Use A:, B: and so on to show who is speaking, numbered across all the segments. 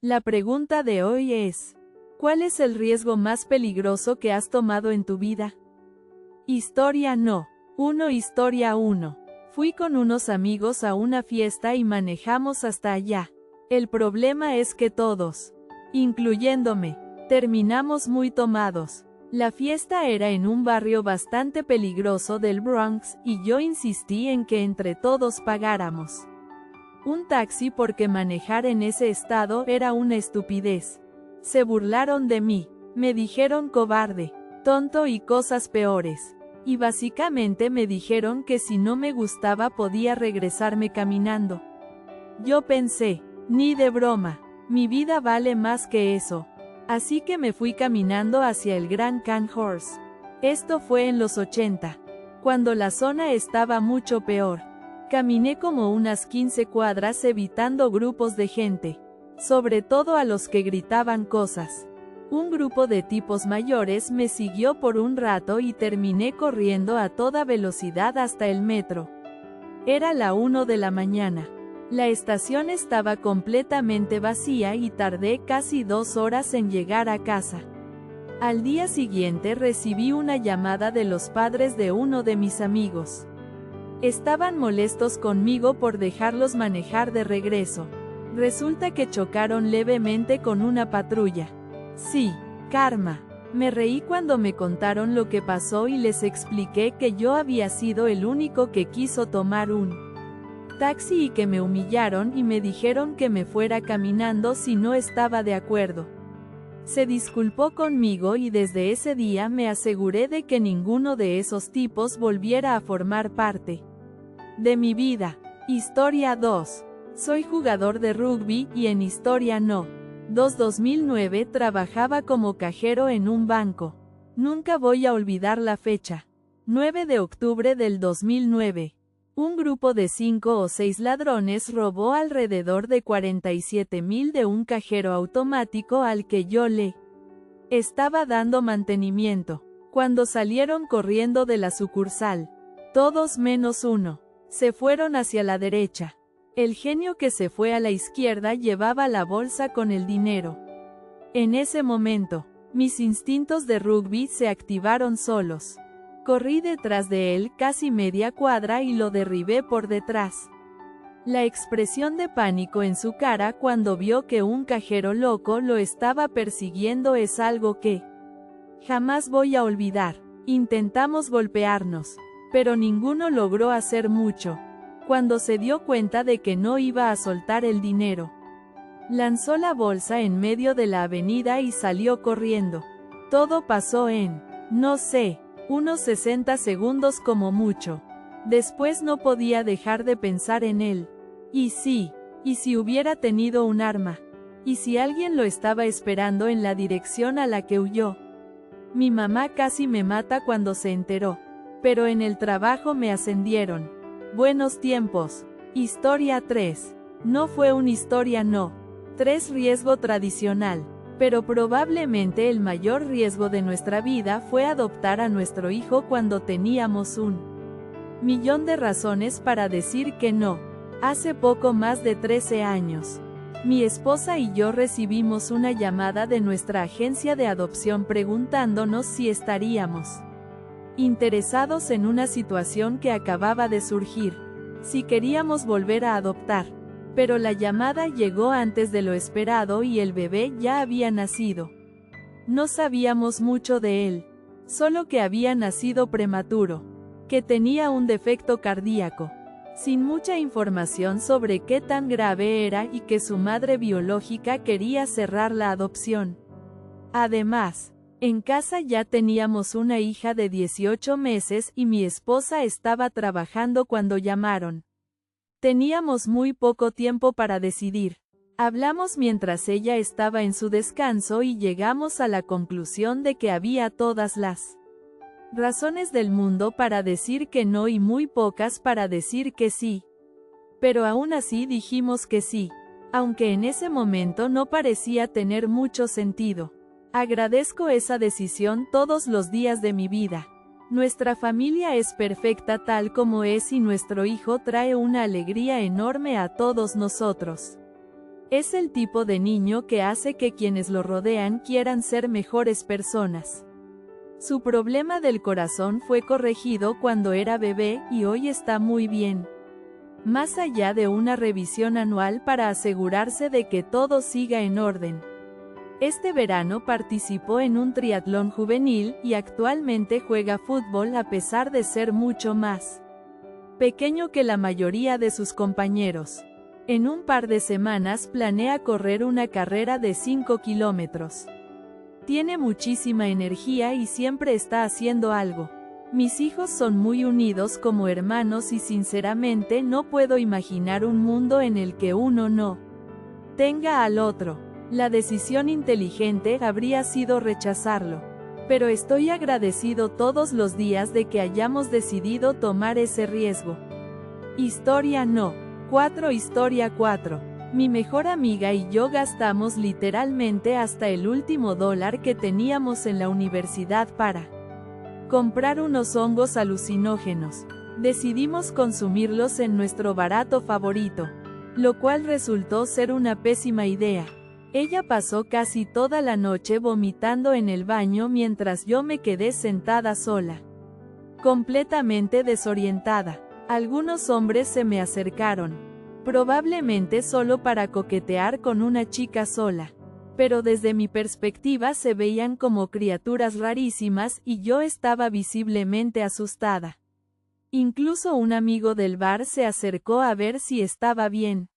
A: La pregunta de hoy es, ¿cuál es el riesgo más peligroso que has tomado en tu vida? Historia no. 1. Historia 1. Fui con unos amigos a una fiesta y manejamos hasta allá. El problema es que todos, incluyéndome, terminamos muy tomados. La fiesta era en un barrio bastante peligroso del Bronx y yo insistí en que entre todos pagáramos un taxi porque manejar en ese estado era una estupidez. Se burlaron de mí, me dijeron cobarde, tonto y cosas peores. Y básicamente me dijeron que si no me gustaba podía regresarme caminando. Yo pensé, ni de broma, mi vida vale más que eso. Así que me fui caminando hacia el Grand Can Horse. Esto fue en los 80, cuando la zona estaba mucho peor. Caminé como unas 15 cuadras evitando grupos de gente, sobre todo a los que gritaban cosas. Un grupo de tipos mayores me siguió por un rato y terminé corriendo a toda velocidad hasta el metro. Era la 1 de la mañana. La estación estaba completamente vacía y tardé casi 2 horas en llegar a casa. Al día siguiente recibí una llamada de los padres de uno de mis amigos. Estaban molestos conmigo por dejarlos manejar de regreso. Resulta que chocaron levemente con una patrulla. Sí, karma. Me reí cuando me contaron lo que pasó y les expliqué que yo había sido el único que quiso tomar un taxi y que me humillaron y me dijeron que me fuera caminando si no estaba de acuerdo. Se disculpó conmigo y desde ese día me aseguré de que ninguno de esos tipos volviera a formar parte de mi vida. Historia 2. Soy jugador de rugby y en Historia no. 2009 trabajaba como cajero en un banco. Nunca voy a olvidar la fecha. 9 de octubre del 2009. Un grupo de 5 o 6 ladrones robó alrededor de 47,000 de un cajero automático al que yo le estaba dando mantenimiento. Cuando salieron corriendo de la sucursal, todos menos uno, se fueron hacia la derecha. El genio que se fue a la izquierda llevaba la bolsa con el dinero. En ese momento, mis instintos de rugby se activaron solos. Corrí detrás de él casi media cuadra y lo derribé por detrás. La expresión de pánico en su cara cuando vio que un cajero loco lo estaba persiguiendo es algo que jamás voy a olvidar. Intentamos golpearnos, pero ninguno logró hacer mucho. Cuando se dio cuenta de que no iba a soltar el dinero, lanzó la bolsa en medio de la avenida y salió corriendo. Todo pasó en, no sé, unos 60 segundos como mucho. Después no podía dejar de pensar en él. Y si hubiera tenido un arma. Y si alguien lo estaba esperando en la dirección a la que huyó. Mi mamá casi me mata cuando se enteró. Pero en el trabajo me ascendieron. Buenos tiempos. Historia 3. No fue una historia no. 3. Riesgo tradicional. Pero probablemente el mayor riesgo de nuestra vida fue adoptar a nuestro hijo cuando teníamos 1,000,000 de razones para decir que no. Hace poco más de 13 años. Mi esposa y yo recibimos una llamada de nuestra agencia de adopción preguntándonos si estaríamos interesados en una situación que acababa de surgir, si queríamos volver a adoptar. Pero la llamada llegó antes de lo esperado y el bebé ya había nacido. No sabíamos mucho de él, solo que había nacido prematuro, que tenía un defecto cardíaco, sin mucha información sobre qué tan grave era y que su madre biológica quería cerrar la adopción. Además, en casa ya teníamos una hija de 18 meses y mi esposa estaba trabajando cuando llamaron. Teníamos muy poco tiempo para decidir. Hablamos mientras ella estaba en su descanso y llegamos a la conclusión de que había todas las razones del mundo para decir que no y muy pocas para decir que sí. Pero aún así dijimos que sí, aunque en ese momento no parecía tener mucho sentido. Agradezco esa decisión todos los días de mi vida. Nuestra familia es perfecta tal como es y nuestro hijo trae una alegría enorme a todos nosotros. Es el tipo de niño que hace que quienes lo rodean quieran ser mejores personas. Su problema del corazón fue corregido cuando era bebé y hoy está muy bien. Más allá de una revisión anual para asegurarse de que todo siga en orden. Este verano participó en un triatlón juvenil y actualmente juega fútbol a pesar de ser mucho más pequeño que la mayoría de sus compañeros. En un par de semanas planea correr una carrera de 5 kilómetros. Tiene muchísima energía y siempre está haciendo algo. Mis hijos son muy unidos como hermanos y sinceramente no puedo imaginar un mundo en el que uno no tenga al otro. La decisión inteligente habría sido rechazarlo. Pero estoy agradecido todos los días de que hayamos decidido tomar ese riesgo. Historia no. 4 Historia 4. Mi mejor amiga y yo gastamos literalmente hasta el último dólar que teníamos en la universidad para comprar unos hongos alucinógenos. Decidimos consumirlos en nuestro barato favorito, lo cual resultó ser una pésima idea. Ella pasó casi toda la noche vomitando en el baño mientras yo me quedé sentada sola, completamente desorientada. Algunos hombres se me acercaron, probablemente solo para coquetear con una chica sola, pero desde mi perspectiva se veían como criaturas rarísimas y yo estaba visiblemente asustada. Incluso un amigo del bar se acercó a ver si estaba bien,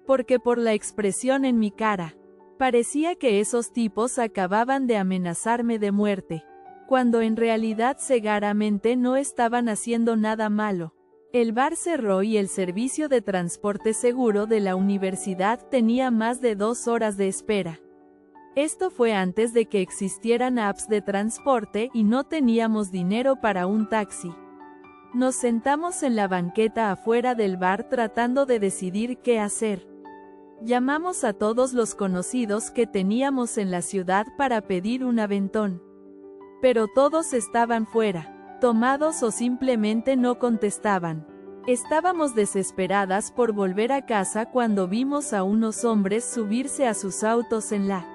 A: porque por la expresión en mi cara, parecía que esos tipos acababan de amenazarme de muerte, cuando en realidad seguramente no estaban haciendo nada malo. El bar cerró y el servicio de transporte seguro de la universidad tenía más de 2 horas de espera. Esto fue antes de que existieran apps de transporte y no teníamos dinero para un taxi. Nos sentamos en la banqueta afuera del bar tratando de decidir qué hacer. Llamamos a todos los conocidos que teníamos en la ciudad para pedir un aventón. Pero todos estaban fuera, tomados o simplemente no contestaban. Estábamos desesperadas por volver a casa cuando vimos a unos hombres subirse a sus autos en la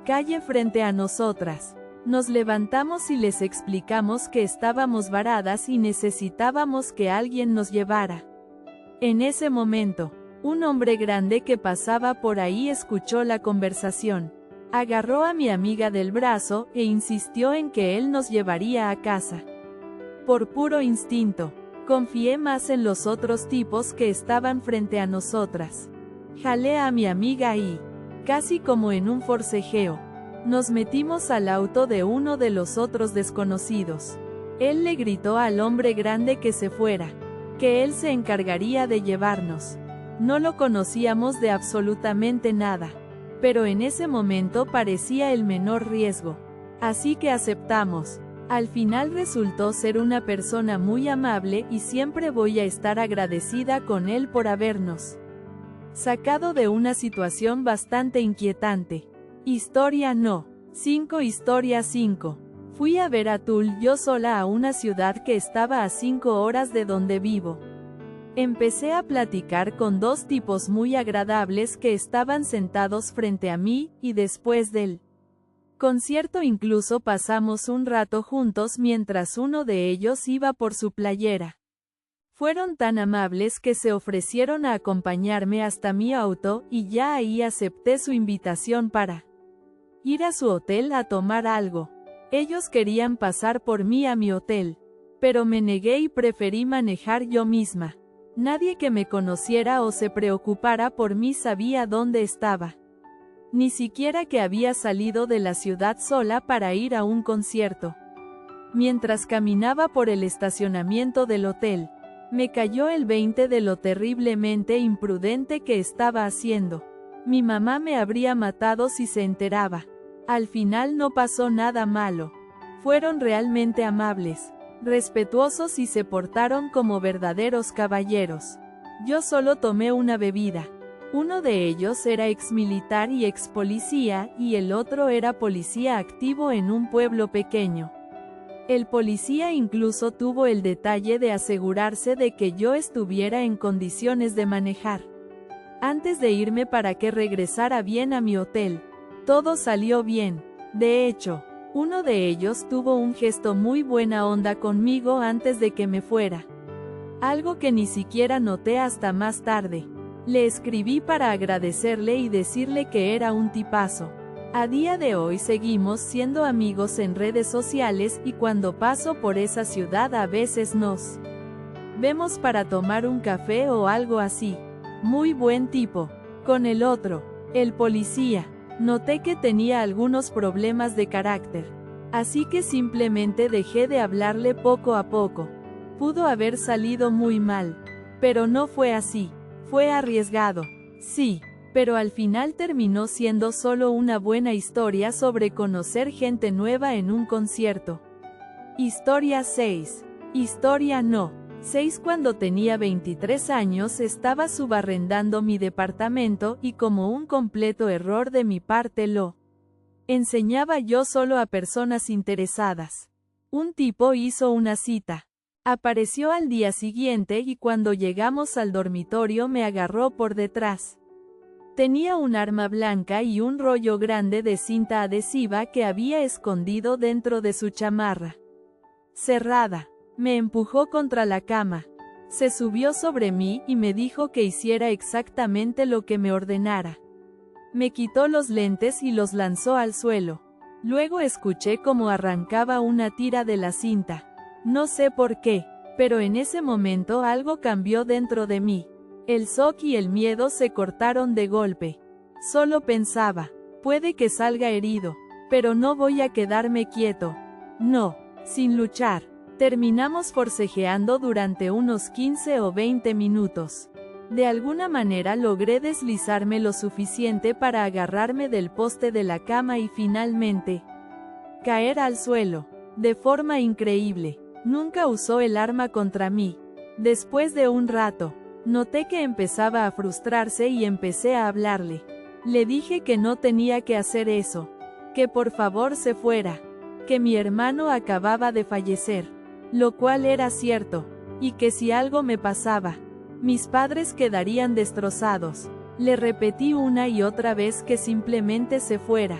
A: calle frente a nosotras. Nos levantamos y les explicamos que estábamos varadas y necesitábamos que alguien nos llevara. En ese momento, un hombre grande que pasaba por ahí escuchó la conversación. Agarró a mi amiga del brazo e insistió en que él nos llevaría a casa. Por puro instinto, confié más en los otros tipos que estaban frente a nosotras. Jalé a mi amiga y, casi como en un forcejeo, nos metimos al auto de uno de los otros desconocidos. Él le gritó al hombre grande que se fuera, que él se encargaría de llevarnos. No lo conocíamos de absolutamente nada, pero en ese momento parecía el menor riesgo. Así que aceptamos. Al final resultó ser una persona muy amable y siempre voy a estar agradecida con él por habernos sacado de una situación bastante inquietante. Historia no. 5 Historia 5. Fui a ver a Tul yo sola a una ciudad que estaba a 5 horas de donde vivo. Empecé a platicar con 2 tipos muy agradables que estaban sentados frente a mí, y después del concierto incluso pasamos un rato juntos mientras uno de ellos iba por su playera. Fueron tan amables que se ofrecieron a acompañarme hasta mi auto, y ya ahí acepté su invitación para ir a su hotel a tomar algo. Ellos querían pasar por mí a mi hotel, pero me negué y preferí manejar yo misma. Nadie que me conociera o se preocupara por mí sabía dónde estaba. Ni siquiera que había salido de la ciudad sola para ir a un concierto. Mientras caminaba por el estacionamiento del hotel, me cayó el 20 de lo terriblemente imprudente que estaba haciendo. Mi mamá me habría matado si se enteraba. Al final no pasó nada malo. Fueron realmente amables, respetuosos y se portaron como verdaderos caballeros. Yo solo tomé una bebida. Uno de ellos era exmilitar y expolicía, y el otro era policía activo en un pueblo pequeño. El policía incluso tuvo el detalle de asegurarse de que yo estuviera en condiciones de manejar. antes de irme para que regresara bien a mi hotel. Todo salió bien. De hecho, uno de ellos tuvo un gesto muy buena onda conmigo antes de que me fuera. Algo que ni siquiera noté hasta más tarde. Le escribí para agradecerle y decirle que era un tipazo. A día de hoy seguimos siendo amigos en redes sociales y cuando paso por esa ciudad a veces nos vemos para tomar un café o algo así. Muy buen tipo. Con el otro, el policía, noté que tenía algunos problemas de carácter. Así que simplemente dejé de hablarle poco a poco. Pudo haber salido muy mal. Pero no fue así. Fue arriesgado. Sí. Pero al final terminó siendo solo una buena historia sobre conocer gente nueva en un concierto. Historia 6. Historia no. 6. Cuando tenía 23 años estaba subarrendando mi departamento y como un completo error de mi parte lo enseñaba yo solo a personas interesadas. Un tipo hizo una cita. Apareció al día siguiente y cuando llegamos al dormitorio me agarró por detrás. Tenía un arma blanca y un rollo grande de cinta adhesiva que había escondido dentro de su chamarra cerrada. Me empujó contra la cama. Se subió sobre mí y me dijo que hiciera exactamente lo que me ordenara. Me quitó los lentes y los lanzó al suelo. Luego escuché cómo arrancaba una tira de la cinta. No sé por qué, pero en ese momento algo cambió dentro de mí. El shock y el miedo se cortaron de golpe. Solo pensaba, puede que salga herido, pero no voy a quedarme quieto. No, sin luchar. Terminamos forcejeando durante unos 15 o 20 minutos. De alguna manera logré deslizarme lo suficiente para agarrarme del poste de la cama y finalmente caer al suelo. De forma increíble. Nunca usó el arma contra mí. Después de un rato, noté que empezaba a frustrarse y empecé a hablarle. Le dije que no tenía que hacer eso. Que por favor se fuera. Que mi hermano acababa de fallecer. Lo cual era cierto. Y que si algo me pasaba, mis padres quedarían destrozados. Le repetí una y otra vez que simplemente se fuera.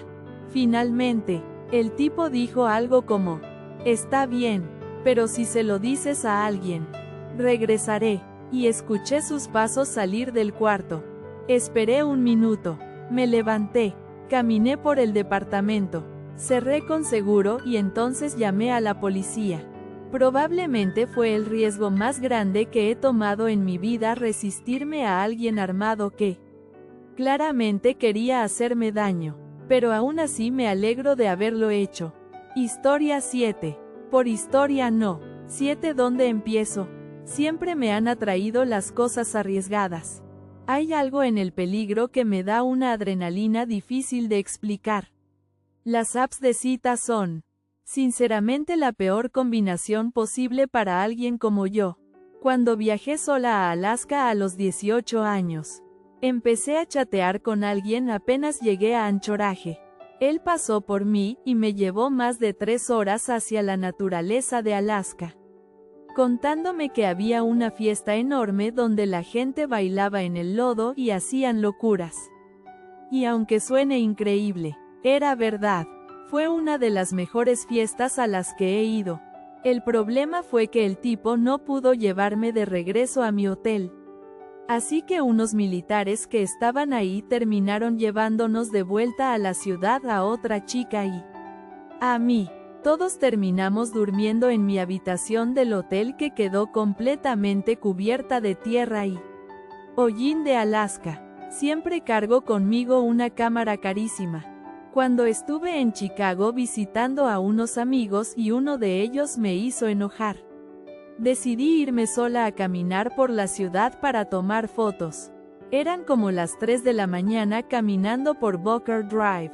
A: Finalmente, el tipo dijo algo como, está bien, pero si se lo dices a alguien, regresaré. Y escuché sus pasos salir del cuarto. Esperé un minuto. Me levanté. Caminé por el departamento. Cerré con seguro y entonces llamé a la policía. Probablemente fue el riesgo más grande que he tomado en mi vida resistirme a alguien armado que claramente quería hacerme daño. Pero aún así me alegro de haberlo hecho. Historia 7. Por historia no. 7. ¿Dónde empiezo? Siempre me han atraído las cosas arriesgadas. Hay algo en el peligro que me da una adrenalina difícil de explicar. Las apps de citas son, sinceramente, la peor combinación posible para alguien como yo. Cuando viajé sola a Alaska a los 18 años, empecé a chatear con alguien apenas llegué a Anchorage. Él pasó por mí y me llevó más de 3 horas hacia la naturaleza de Alaska, contándome que había una fiesta enorme donde la gente bailaba en el lodo y hacían locuras. Y aunque suene increíble, era verdad. Fue una de las mejores fiestas a las que he ido. El problema fue que el tipo no pudo llevarme de regreso a mi hotel. Así que unos militares que estaban ahí terminaron llevándonos de vuelta a la ciudad a otra chica y a mí. Todos terminamos durmiendo en mi habitación del hotel que quedó completamente cubierta de tierra y hollín de Alaska. Siempre cargo conmigo una cámara carísima. Cuando estuve en Chicago visitando a unos amigos y uno de ellos me hizo enojar, decidí irme sola a caminar por la ciudad para tomar fotos. Eran como las 3 de la mañana caminando por Booker Drive,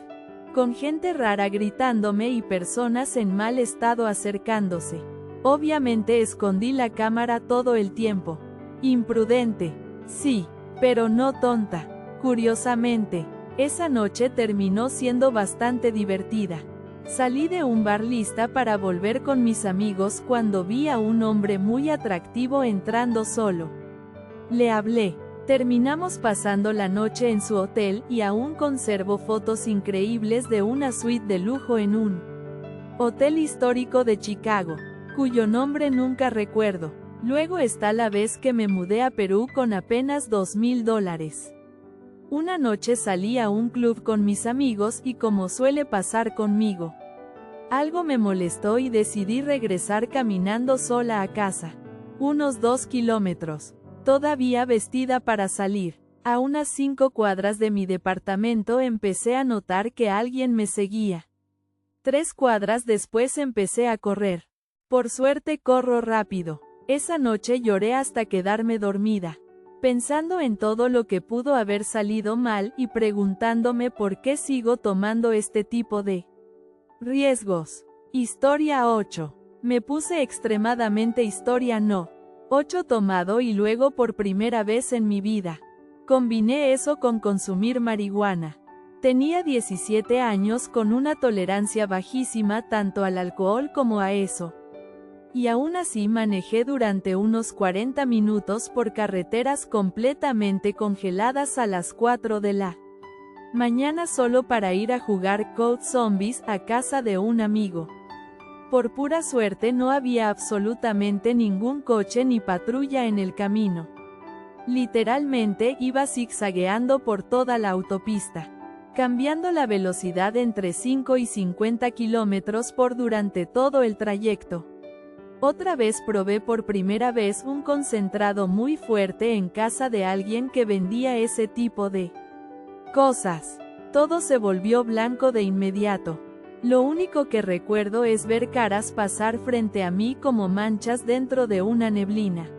A: con gente rara gritándome y personas en mal estado acercándose. Obviamente escondí la cámara todo el tiempo. Imprudente, sí, pero no tonta. Curiosamente, esa noche terminó siendo bastante divertida. Salí de un bar lista para volver con mis amigos cuando vi a un hombre muy atractivo entrando solo. Le hablé. Terminamos pasando la noche en su hotel y aún conservo fotos increíbles de una suite de lujo en un hotel histórico de Chicago, cuyo nombre nunca recuerdo. Luego está la vez que me mudé a Perú con apenas $2,000. Una noche salí a un club con mis amigos y como suele pasar conmigo, algo me molestó y decidí regresar caminando sola a casa. Unos 2 kilómetros. Todavía vestida para salir. A unas 5 cuadras de mi departamento empecé a notar que alguien me seguía. 3 cuadras después empecé a correr. Por suerte corro rápido. Esa noche lloré hasta quedarme dormida, pensando en todo lo que pudo haber salido mal y preguntándome por qué sigo tomando este tipo de riesgos. Historia 8. Me puse extremadamente historia no. 8 tomado y luego por primera vez en mi vida. Combiné eso con consumir marihuana. Tenía 17 años con una tolerancia bajísima tanto al alcohol como a eso. Y aún así manejé durante unos 40 minutos por carreteras completamente congeladas a las 4 de la mañana solo para ir a jugar Code Zombies a casa de un amigo. Por pura suerte no había absolutamente ningún coche ni patrulla en el camino. Literalmente iba zigzagueando por toda la autopista, cambiando la velocidad entre 5 y 50 kilómetros por durante todo el trayecto. Otra vez probé por primera vez un concentrado muy fuerte en casa de alguien que vendía ese tipo de cosas. Todo se volvió blanco de inmediato. Lo único que recuerdo es ver caras pasar frente a mí como manchas dentro de una neblina.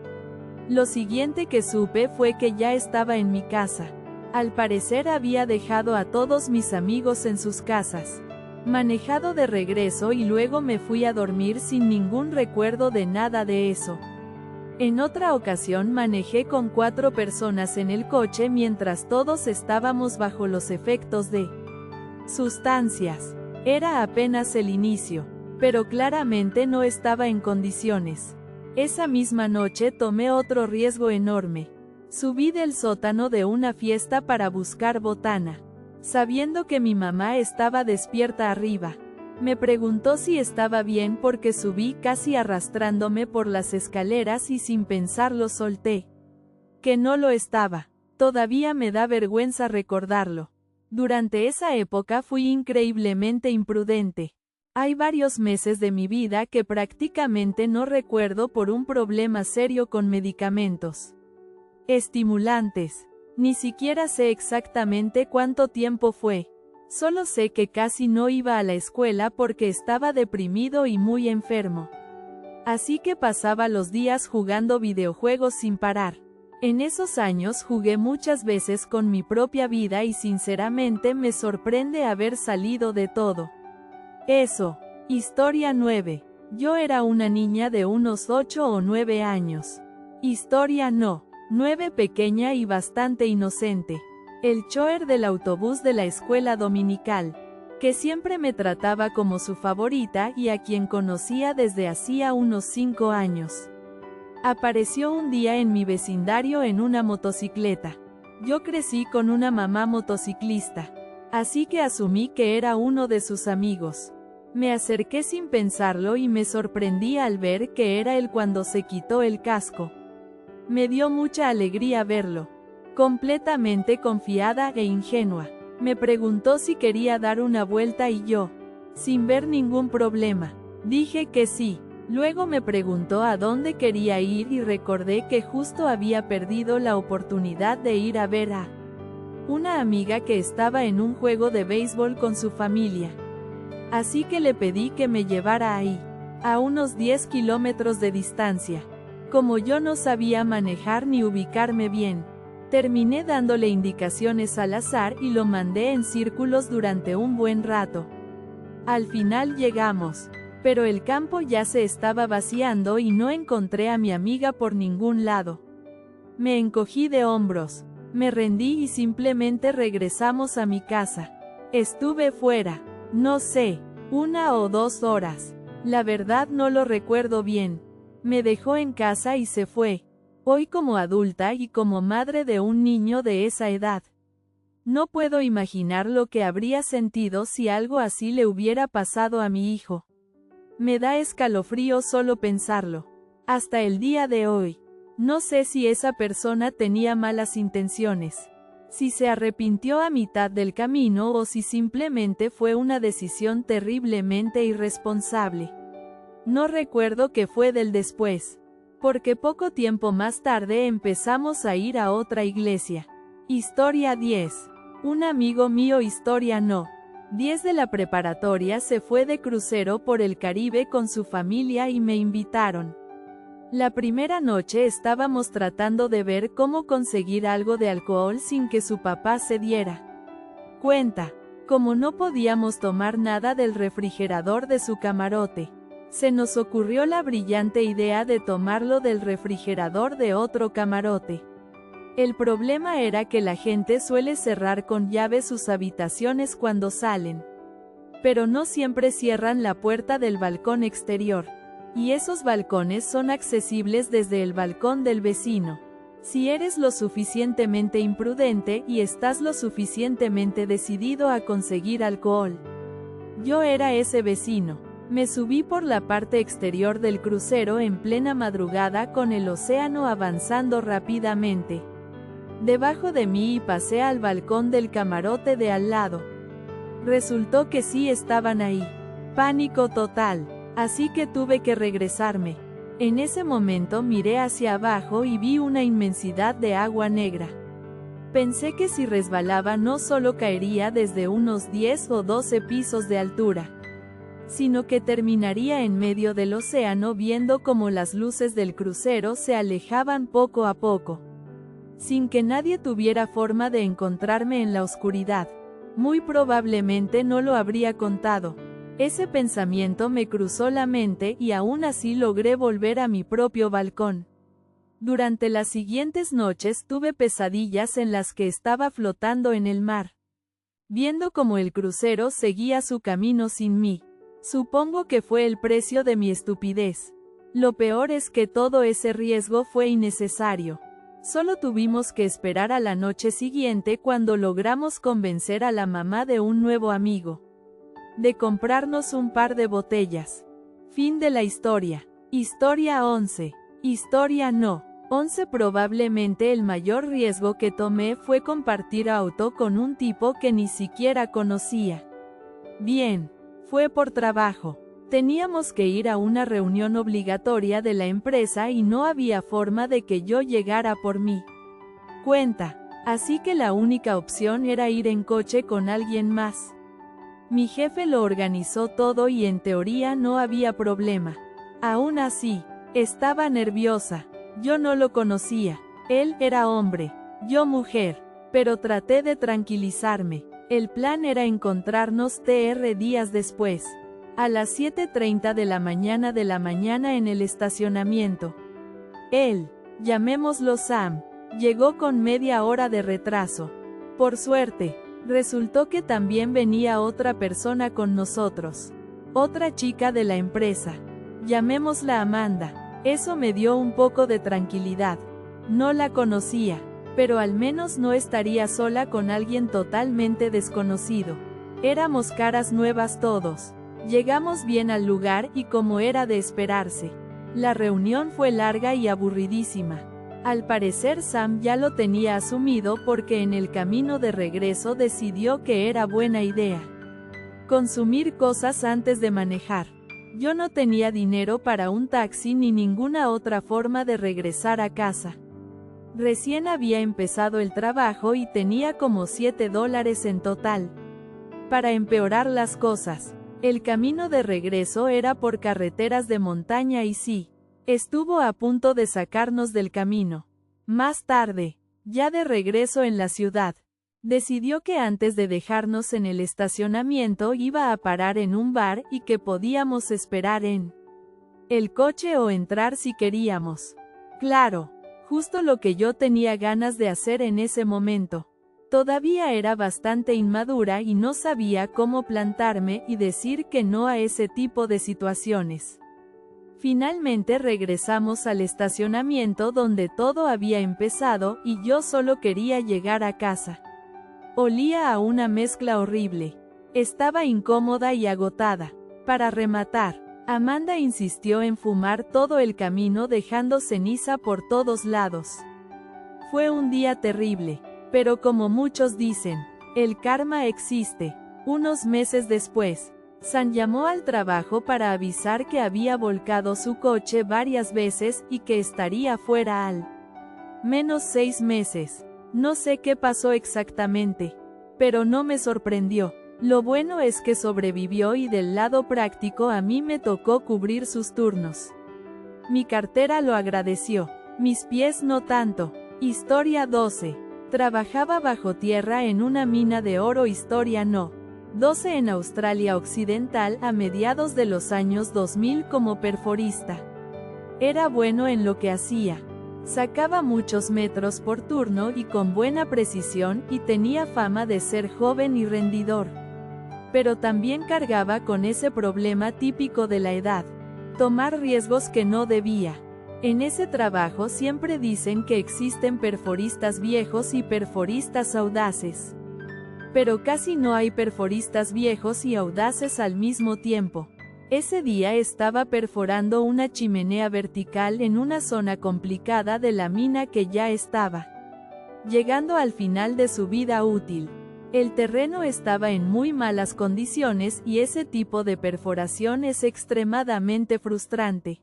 A: Lo siguiente que supe fue que ya estaba en mi casa. Al parecer había dejado a todos mis amigos en sus casas, manejado de regreso y luego me fui a dormir sin ningún recuerdo de nada de eso. En otra ocasión manejé con 4 personas en el coche mientras todos estábamos bajo los efectos de sustancias. Era apenas el inicio, pero claramente no estaba en condiciones. Esa misma noche tomé otro riesgo enorme. Subí del sótano de una fiesta para buscar botana, sabiendo que mi mamá estaba despierta arriba. Me preguntó si estaba bien porque subí casi arrastrándome por las escaleras y sin pensarlo solté que no lo estaba. Todavía me da vergüenza recordarlo. Durante esa época fui increíblemente imprudente. Hay varios meses de mi vida que prácticamente no recuerdo por un problema serio con medicamentos estimulantes. Ni siquiera sé exactamente cuánto tiempo fue. Solo sé que casi no iba a la escuela porque estaba deprimido y muy enfermo. Así que pasaba los días jugando videojuegos sin parar. En esos años jugué muchas veces con mi propia vida y sinceramente me sorprende haber salido de todo eso. Historia 9. Yo era una niña de unos 8 o 9 años. Historia no. 9 pequeña y bastante inocente. El chofer del autobús de la escuela dominical, que siempre me trataba como su favorita y a quien conocía desde hacía unos 5 años. Apareció un día en mi vecindario en una motocicleta. Yo crecí con una mamá motociclista, así que asumí que era uno de sus amigos. Me acerqué sin pensarlo y me sorprendí al ver que era él cuando se quitó el casco. Me dio mucha alegría verlo. Completamente confiada e ingenua. Me preguntó si quería dar una vuelta y yo, sin ver ningún problema, dije que sí. Luego me preguntó a dónde quería ir y recordé que justo había perdido la oportunidad de ir a ver a una amiga que estaba en un juego de béisbol con su familia. Así que le pedí que me llevara ahí, a unos 10 kilómetros de distancia. Como yo no sabía manejar ni ubicarme bien, terminé dándole indicaciones al azar y lo mandé en círculos durante un buen rato. Al final llegamos, pero el campo ya se estaba vaciando y no encontré a mi amiga por ningún lado. Me encogí de hombros, me rendí y simplemente regresamos a mi casa. Estuve fuera, no sé, 1 o 2 horas. La verdad no lo recuerdo bien. Me dejó en casa y se fue. Hoy como adulta y como madre de un niño de esa edad, no puedo imaginar lo que habría sentido si algo así le hubiera pasado a mi hijo. Me da escalofrío solo pensarlo. Hasta el día de hoy, no sé si esa persona tenía malas intenciones, si se arrepintió a mitad del camino o si simplemente fue una decisión terriblemente irresponsable. No recuerdo qué fue del después, porque poco tiempo más tarde empezamos a ir a otra iglesia. Historia 10. Un amigo mío. Historia no. 10 de la preparatoria se fue de crucero por el Caribe con su familia y me invitaron. La primera noche estábamos tratando de ver cómo conseguir algo de alcohol sin que su papá se diera cuenta. Como no podíamos tomar nada del refrigerador de su camarote, se nos ocurrió la brillante idea de tomarlo del refrigerador de otro camarote. El problema era que la gente suele cerrar con llave sus habitaciones cuando salen, pero no siempre cierran la puerta del balcón exterior, y esos balcones son accesibles desde el balcón del vecino. Si eres lo suficientemente imprudente y estás lo suficientemente decidido a conseguir alcohol. Yo era ese vecino. Me subí por la parte exterior del crucero en plena madrugada con el océano avanzando rápidamente debajo de mí y pasé al balcón del camarote de al lado. Resultó que sí estaban ahí. Pánico total. Así que tuve que regresarme. En ese momento miré hacia abajo y vi una inmensidad de agua negra. Pensé que si resbalaba no solo caería desde unos 10 o 12 pisos de altura, sino que terminaría en medio del océano viendo cómo las luces del crucero se alejaban poco a poco, sin que nadie tuviera forma de encontrarme en la oscuridad. Muy probablemente no lo habría contado. Ese pensamiento me cruzó la mente y aún así logré volver a mi propio balcón. Durante las siguientes noches tuve pesadillas en las que estaba flotando en el mar, viendo cómo el crucero seguía su camino sin mí. Supongo que fue el precio de mi estupidez. Lo peor es que todo ese riesgo fue innecesario. Solo tuvimos que esperar a la noche siguiente cuando logramos convencer a la mamá de un nuevo amigo de comprarnos un par de botellas. Fin de la historia. Historia 11. Historia no. 11. Probablemente el mayor riesgo que tomé fue compartir auto con un tipo que ni siquiera conocía bien. Fue por trabajo. Teníamos que ir a una reunión obligatoria de la empresa y no había forma de que yo llegara por mi cuenta, así que la única opción era ir en coche con alguien más. Mi jefe lo organizó todo y en teoría no había problema. Aún así, estaba nerviosa. Yo no lo conocía. Él era hombre, yo mujer, pero traté de tranquilizarme. El plan era encontrarnos 3 días después, a las 7:30 de la mañana en el estacionamiento. Él, llamémoslo Sam, llegó con media hora de retraso. Por suerte, resultó que también venía otra persona con nosotros. Otra chica de la empresa. Llamémosla Amanda. Eso me dio un poco de tranquilidad. No la conocía, pero al menos no estaría sola con alguien totalmente desconocido. Éramos caras nuevas todos. Llegamos bien al lugar y como era de esperarse, la reunión fue larga y aburridísima. Al parecer Sam ya lo tenía asumido porque en el camino de regreso decidió que era buena idea consumir cosas antes de manejar. Yo no tenía dinero para un taxi ni ninguna otra forma de regresar a casa. Recién había empezado el trabajo y tenía como $7 en total. Para empeorar las cosas, el camino de regreso era por carreteras de montaña y sí, estuvo a punto de sacarnos del camino. Más tarde, ya de regreso en la ciudad, decidió que antes de dejarnos en el estacionamiento iba a parar en un bar y que podíamos esperar en el coche o entrar si queríamos. Claro, justo lo que yo tenía ganas de hacer en ese momento. Todavía era bastante inmadura y no sabía cómo plantarme y decir que no a ese tipo de situaciones. Finalmente regresamos al estacionamiento donde todo había empezado y yo solo quería llegar a casa. Olía a una mezcla horrible. Estaba incómoda y agotada. Para rematar, Amanda insistió en fumar todo el camino dejando ceniza por todos lados. Fue un día terrible, pero como muchos dicen, el karma existe. Unos meses después, San llamó al trabajo para avisar que había volcado su coche varias veces y que estaría fuera al menos 6 meses. No sé qué pasó exactamente, pero no me sorprendió. Lo bueno es que sobrevivió y del lado práctico a mí me tocó cubrir sus turnos. Mi cartera lo agradeció, mis pies no tanto. Historia 12. Trabajaba bajo tierra en una mina de oro. Historia no. 12 en Australia Occidental a mediados de los años 2000 como perforista. Era bueno en lo que hacía. Sacaba muchos metros por turno y con buena precisión y tenía fama de ser joven y rendidor. Pero también cargaba con ese problema típico de la edad. Tomar riesgos que no debía. En ese trabajo siempre dicen que existen perforistas viejos y perforistas audaces. Pero casi no hay perforistas viejos y audaces al mismo tiempo. Ese día estaba perforando una chimenea vertical en una zona complicada de la mina que ya estaba llegando al final de su vida útil. El terreno estaba en muy malas condiciones y ese tipo de perforación es extremadamente frustrante.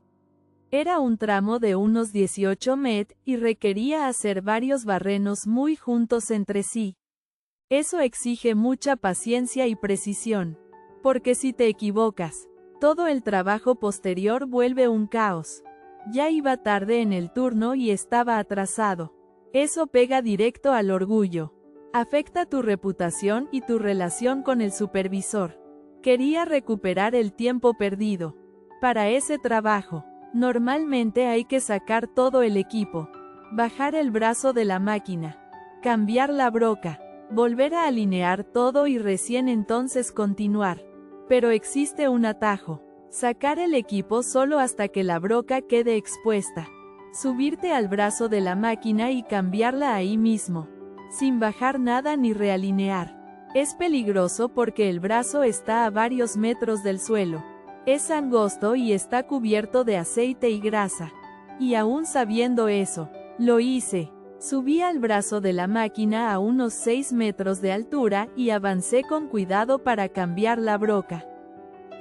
A: Era un tramo de unos 18 metros y requería hacer varios barrenos muy juntos entre sí. Eso exige mucha paciencia y precisión. Porque si te equivocas, todo el trabajo posterior vuelve un caos. Ya iba tarde en el turno y estaba atrasado. Eso pega directo al orgullo. Afecta tu reputación y tu relación con el supervisor. Quería recuperar el tiempo perdido. Para ese trabajo, normalmente hay que sacar todo el equipo, bajar el brazo de la máquina, cambiar la broca, volver a alinear todo y recién entonces continuar. Pero existe un atajo. Sacar el equipo solo hasta que la broca quede expuesta. Subirte al brazo de la máquina y cambiarla ahí mismo, sin bajar nada ni realinear. Es peligroso porque el brazo está a varios metros del suelo. Es angosto y está cubierto de aceite y grasa. Y aún sabiendo eso, lo hice. Subí al brazo de la máquina a unos 6 metros de altura y avancé con cuidado para cambiar la broca.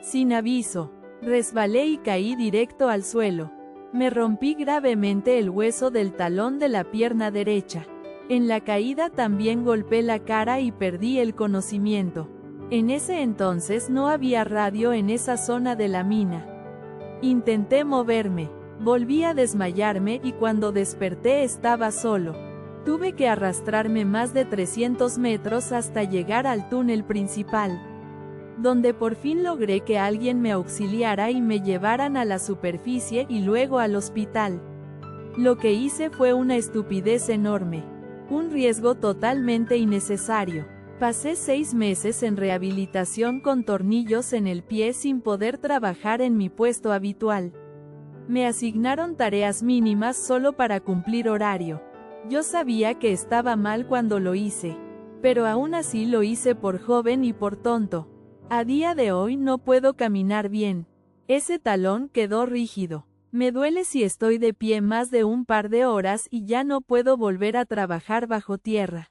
A: Sin aviso, resbalé y caí directo al suelo. Me rompí gravemente el hueso del talón de la pierna derecha. En la caída también golpeé la cara y perdí el conocimiento. En ese entonces no había radio en esa zona de la mina. Intenté moverme. Volví a desmayarme y cuando desperté estaba solo. Tuve que arrastrarme más de 300 metros hasta llegar al túnel principal, donde por fin logré que alguien me auxiliara y me llevaran a la superficie y luego al hospital. Lo que hice fue una estupidez enorme, un riesgo totalmente innecesario. Pasé 6 meses en rehabilitación con tornillos en el pie sin poder trabajar en mi puesto habitual. Me asignaron tareas mínimas solo para cumplir horario. Yo sabía que estaba mal cuando lo hice, pero aún así lo hice por joven y por tonto. A día de hoy no puedo caminar bien. Ese talón quedó rígido. Me duele si estoy de pie más de un par de horas y ya no puedo volver a trabajar bajo tierra.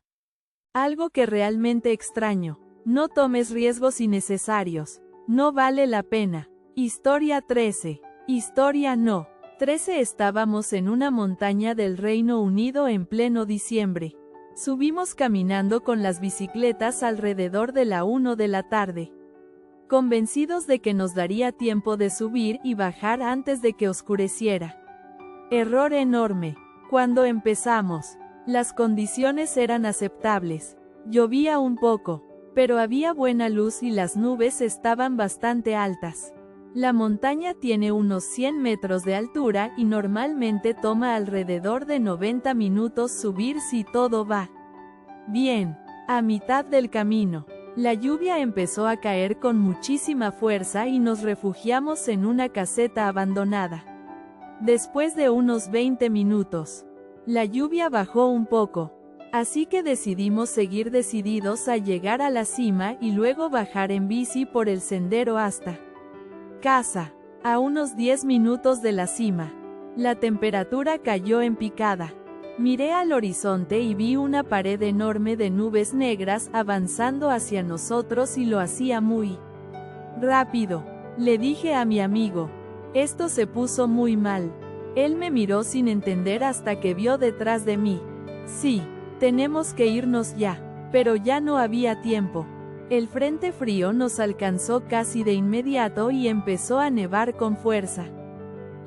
A: Algo que realmente extraño. No tomes riesgos innecesarios. No vale la pena. Historia 13. Historia no. 13. Estábamos en una montaña del Reino Unido en pleno diciembre. Subimos caminando con las bicicletas alrededor de la 1 de la tarde. Convencidos de que nos daría tiempo de subir y bajar antes de que oscureciera. Error enorme. Cuando empezamos, las condiciones eran aceptables. Llovía un poco, pero había buena luz y las nubes estaban bastante altas. La montaña tiene unos 100 metros de altura y normalmente toma alrededor de 90 minutos subir si todo va bien. A mitad del camino, La lluvia empezó a caer con muchísima fuerza y nos refugiamos en una caseta abandonada. Después de unos 20 minutos, la lluvia bajó un poco, así que decidimos seguir decididos a llegar a la cima y luego bajar en bici por el sendero hasta casa. A unos 10 minutos de la cima, la temperatura cayó en picada. Miré al horizonte y vi una pared enorme de nubes negras avanzando hacia nosotros y lo hacía muy rápido. Le dije a mi amigo, esto se puso muy mal. Él me miró sin entender hasta que vio detrás de mí. Sí, tenemos que irnos ya, pero ya no había tiempo. El frente frío nos alcanzó casi de inmediato y empezó a nevar con fuerza.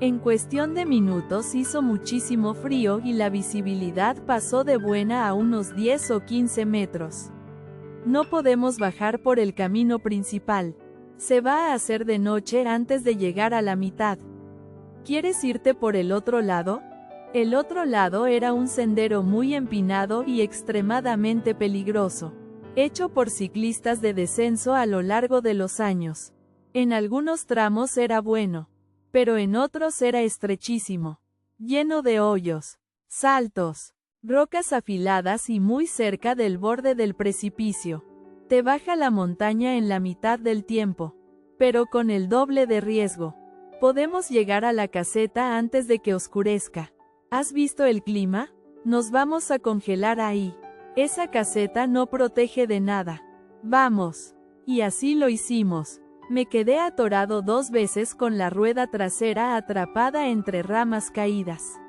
A: En cuestión de minutos hizo muchísimo frío y la visibilidad pasó de buena a unos 10 o 15 metros. No podemos bajar por el camino principal. Se va a hacer de noche antes de llegar a la mitad. ¿Quieres irte por el otro lado? El otro lado era un sendero muy empinado y extremadamente peligroso, hecho por ciclistas de descenso a lo largo de los años. En algunos tramos era bueno, pero en otros era estrechísimo, lleno de hoyos, saltos, rocas afiladas y muy cerca del borde del precipicio. Te baja la montaña en la mitad del tiempo, pero con el doble de riesgo. Podemos llegar a la caseta antes de que oscurezca. ¿Has visto el clima? Nos vamos a congelar ahí. Esa caseta no protege de nada. Vamos. Y así lo hicimos. Me quedé atorado 2 veces con la rueda trasera atrapada entre ramas caídas.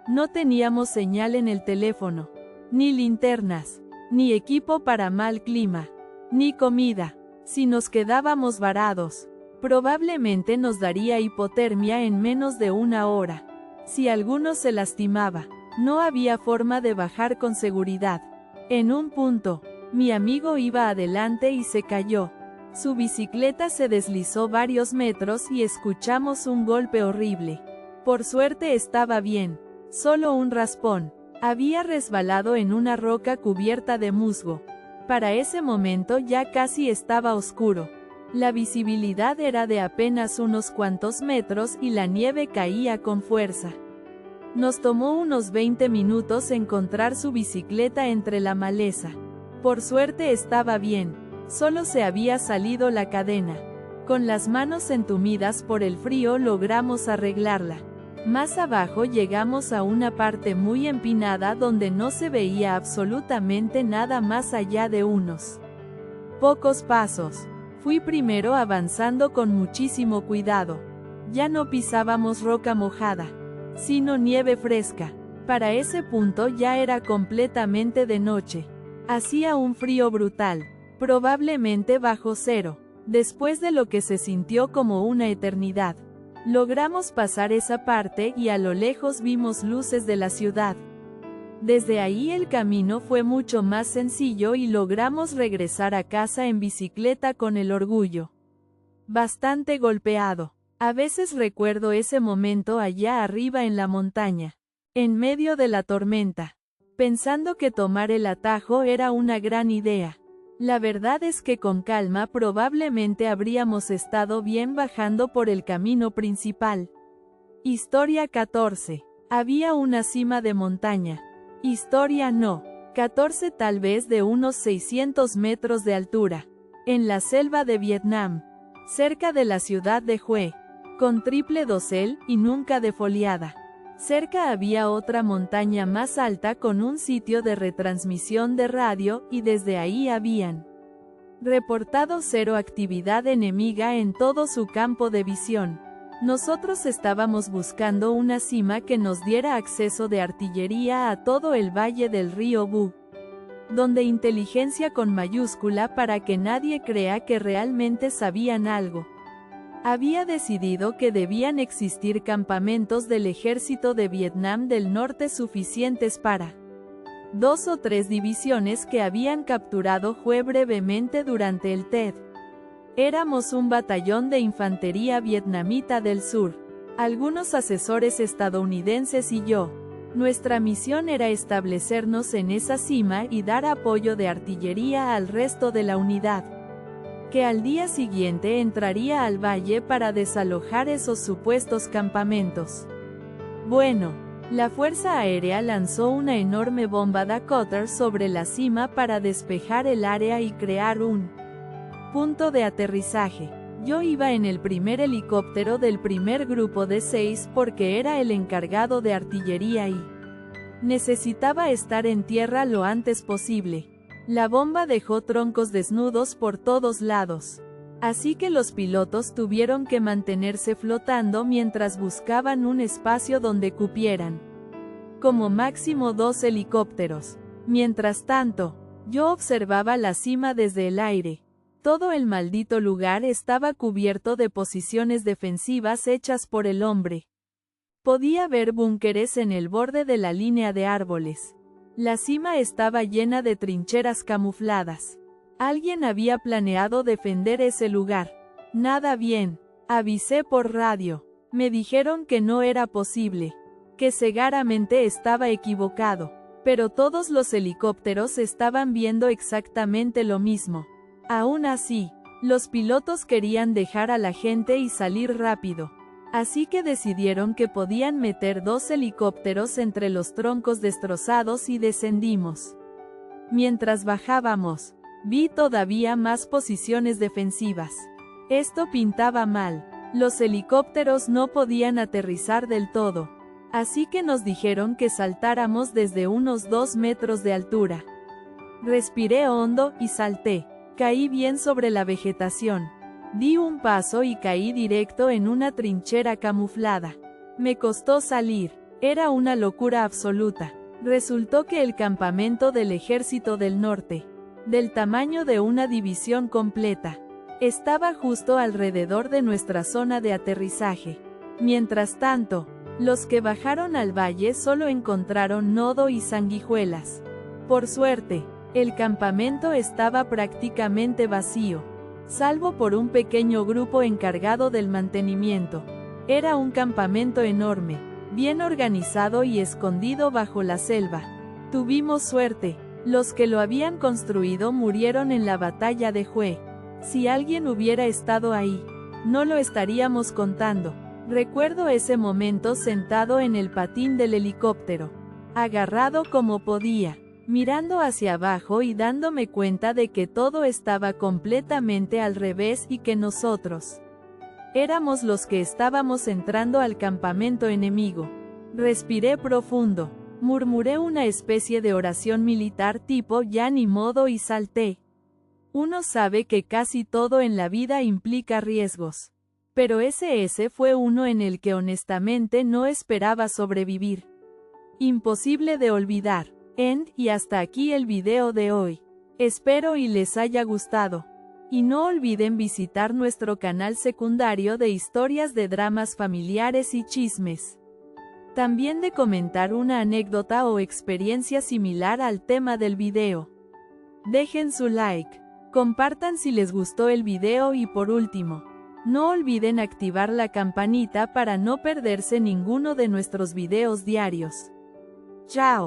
A: No teníamos señal en el teléfono, ni linternas, ni equipo para mal clima, ni comida. Si nos quedábamos varados, probablemente nos daría hipotermia en menos de 1 hora. Si alguno se lastimaba, no había forma de bajar con seguridad. En un punto, mi amigo iba adelante y se cayó. Su bicicleta se deslizó varios metros y escuchamos un golpe horrible. Por suerte estaba bien, solo un raspón. Había resbalado en una roca cubierta de musgo. Para ese momento ya casi estaba oscuro. La visibilidad era de apenas unos cuantos metros y la nieve caía con fuerza. Nos tomó unos 20 minutos encontrar su bicicleta entre la maleza. Por suerte estaba bien. Solo se había salido la cadena. Con las manos entumidas por el frío logramos arreglarla. Más abajo llegamos a una parte muy empinada donde no se veía absolutamente nada más allá de unos pocos pasos. Fui primero avanzando con muchísimo cuidado. Ya no pisábamos roca mojada, sino nieve fresca. Para ese punto ya era completamente de noche. Hacía un frío brutal. Probablemente bajo cero, después de lo que se sintió como una eternidad. Logramos pasar esa parte y a lo lejos vimos luces de la ciudad. Desde ahí el camino fue mucho más sencillo y logramos regresar a casa en bicicleta con el orgullo bastante golpeado. A veces recuerdo ese momento allá arriba en la montaña, en medio de la tormenta, pensando que tomar el atajo era una gran idea. La verdad es que con calma probablemente habríamos estado bien bajando por el camino principal. Historia 14. Había una cima de montaña. Historia no. 14 tal vez de unos 600 metros de altura. En la selva de Vietnam. Cerca de la ciudad de Hue. Con triple dosel y nunca defoliada. Cerca había otra montaña más alta con un sitio de retransmisión de radio y desde ahí habían reportado 0 actividad enemiga en todo su campo de visión. Nosotros estábamos buscando una cima que nos diera acceso de artillería a todo el valle del río Bu, donde inteligencia con mayúscula para que nadie crea que realmente sabían algo. Había decidido que debían existir campamentos del ejército de Vietnam del Norte suficientes para 2 o 3 divisiones que habían capturado Hue brevemente durante el TED. Éramos un batallón de infantería vietnamita del sur, algunos asesores estadounidenses y yo. Nuestra misión era establecernos en esa cima y dar apoyo de artillería al resto de la unidad, que al día siguiente entraría al valle para desalojar esos supuestos campamentos. Bueno, la Fuerza Aérea lanzó una enorme bomba Dakota sobre la cima para despejar el área y crear un punto de aterrizaje. Yo iba en el primer helicóptero del primer grupo de 6 porque era el encargado de artillería y necesitaba estar en tierra lo antes posible. La bomba dejó troncos desnudos por todos lados, así que los pilotos tuvieron que mantenerse flotando mientras buscaban un espacio donde cupieran como máximo 2 helicópteros. Mientras tanto, yo observaba la cima desde el aire. Todo el maldito lugar estaba cubierto de posiciones defensivas hechas por el hombre. Podía ver búnkeres en el borde de la línea de árboles. La cima estaba llena de trincheras camufladas. Alguien había planeado defender ese lugar. Nada bien. Avisé por radio. Me dijeron que no era posible, que seguramente estaba equivocado. Pero todos los helicópteros estaban viendo exactamente lo mismo. Aún así, los pilotos querían dejar a la gente y salir rápido. Así que decidieron que podían meter 2 helicópteros entre los troncos destrozados y descendimos. Mientras bajábamos, vi todavía más posiciones defensivas. Esto pintaba mal. Los helicópteros no podían aterrizar del todo. Así que nos dijeron que saltáramos desde unos 2 metros de altura. Respiré hondo y salté. Caí bien sobre la vegetación. Di un paso y caí directo en una trinchera camuflada. Me costó salir. Era una locura absoluta. Resultó que el campamento del Ejército del Norte, del tamaño de una división completa, estaba justo alrededor de nuestra zona de aterrizaje. Mientras tanto, los que bajaron al valle solo encontraron lodo y sanguijuelas. Por suerte, el campamento estaba prácticamente vacío, salvo por un pequeño grupo encargado del mantenimiento. Era un campamento enorme, bien organizado y escondido bajo la selva. Tuvimos suerte. Los que lo habían construido murieron en la batalla de Hue. Si alguien hubiera estado ahí, no lo estaríamos contando. Recuerdo ese momento sentado en el patín del helicóptero, agarrado como podía, mirando hacia abajo y dándome cuenta de que todo estaba completamente al revés y que nosotros éramos los que estábamos entrando al campamento enemigo. Respiré profundo, murmuré una especie de oración militar tipo ya ni modo y salté. Uno sabe que casi todo en la vida implica riesgos. Pero ese fue uno en el que honestamente no esperaba sobrevivir. Imposible de olvidar. Y hasta aquí el video de hoy. Espero y les haya gustado. Y no olviden visitar nuestro canal secundario de historias de dramas familiares y chismes. También de comentar una anécdota o experiencia similar al tema del video. Dejen su like, compartan si les gustó el video y por último, no olviden activar la campanita para no perderse ninguno de nuestros videos diarios. ¡Chao!